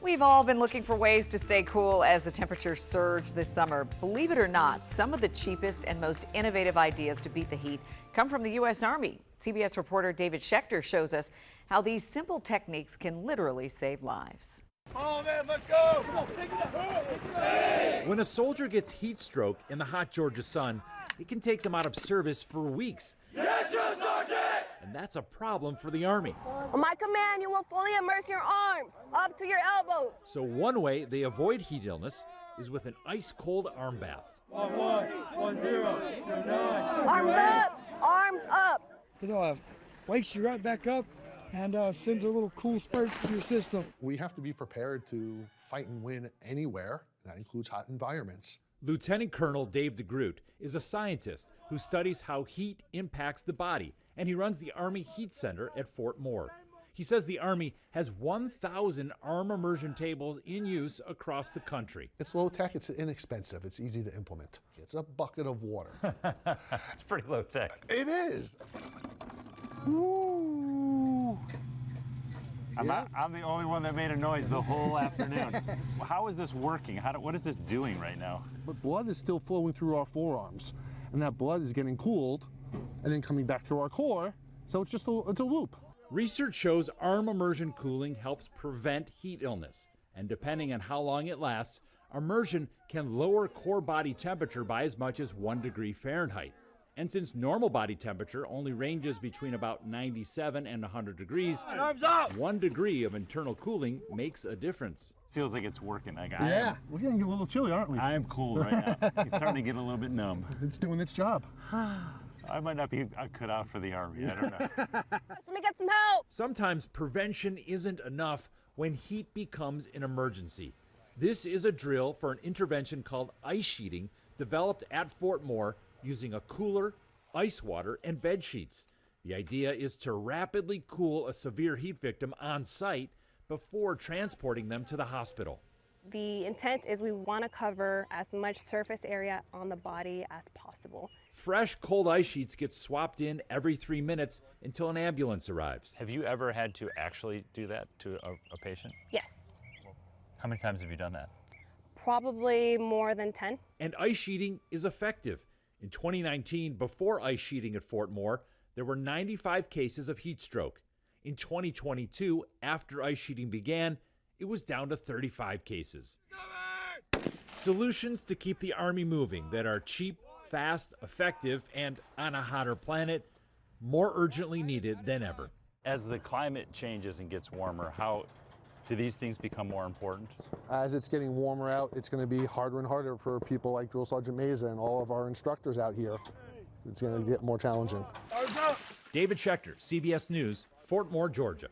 We've all been looking for ways to stay cool as the temperatures surge this summer. Believe it or not, some of the cheapest and most innovative ideas to beat the heat come from the U.S. Army. CBS reporter David Schechter shows us how these simple techniques can literally save lives. Oh man, let's go! Come on, take it up. When a soldier gets heat stroke in the hot Georgia sun, it can take them out of service for weeks. Yes, sir, Sergeant! And that's a problem for the Army. On my command, you will fully immerse your arms up to your elbows. So one way they avoid heat illness is with an ice-cold arm bath. 11, 10, 9. Arms up, arms up. Wakes you right back up and sends a little cool spurt to your system. We have to be prepared to fight and win anywhere. That includes hot environments. Lieutenant Colonel Dave DeGroot is a scientist who studies how heat impacts the body, and he runs the Army Heat Center at Fort Moore. He says the Army has 1,000 arm immersion tables in use across the country. It's low tech, it's inexpensive, it's easy to implement. It's a bucket of water. It's pretty low tech. It is. Ooh. I'm the only one that made a noise the whole afternoon. How is this working? What is this doing right now? But blood is still flowing through our forearms, and that blood is getting cooled and then coming back to our core, so it's just it's a loop. Research shows arm immersion cooling helps prevent heat illness, and depending on how long it lasts, immersion can lower core body temperature by as much as 1 degree Fahrenheit. And since normal body temperature only ranges between about 97 and 100 degrees, 1 degree of internal cooling makes a difference. Feels like it's working. We're getting a little chilly, aren't we? I am cool right now. It's starting to get a little bit numb. It's doing its job. I might not be cut out for the Army. I don't know. Let me get some help. Sometimes prevention isn't enough when heat becomes an emergency. This is a drill for an intervention called ice sheeting, developed at Fort Moore using a cooler, ice water, and bed sheets. The idea is to rapidly cool a severe heat victim on site before transporting them to the hospital. The intent is we want to cover as much surface area on the body as possible. Fresh, cold ice sheets get swapped in every 3 minutes until an ambulance arrives. Have you ever had to actually do that to a patient? Yes, How many times have you done that? probably more than 10. And ice sheeting is effective. In 2019, before ice sheeting at Fort Moore, there were 95 cases of heat stroke. In 2022, after ice sheeting began, it was down to 35 cases. Solutions to keep the Army moving that are cheap, fast, effective, and on a hotter planet, more urgently needed than ever. As the climate changes and gets warmer, how do these things become more important? As it's getting warmer out, it's going to be harder and harder for people like Drill Sergeant Mesa and all of our instructors out here. It's going to get more challenging. David Schechter, CBS News, Fort Moore, Georgia.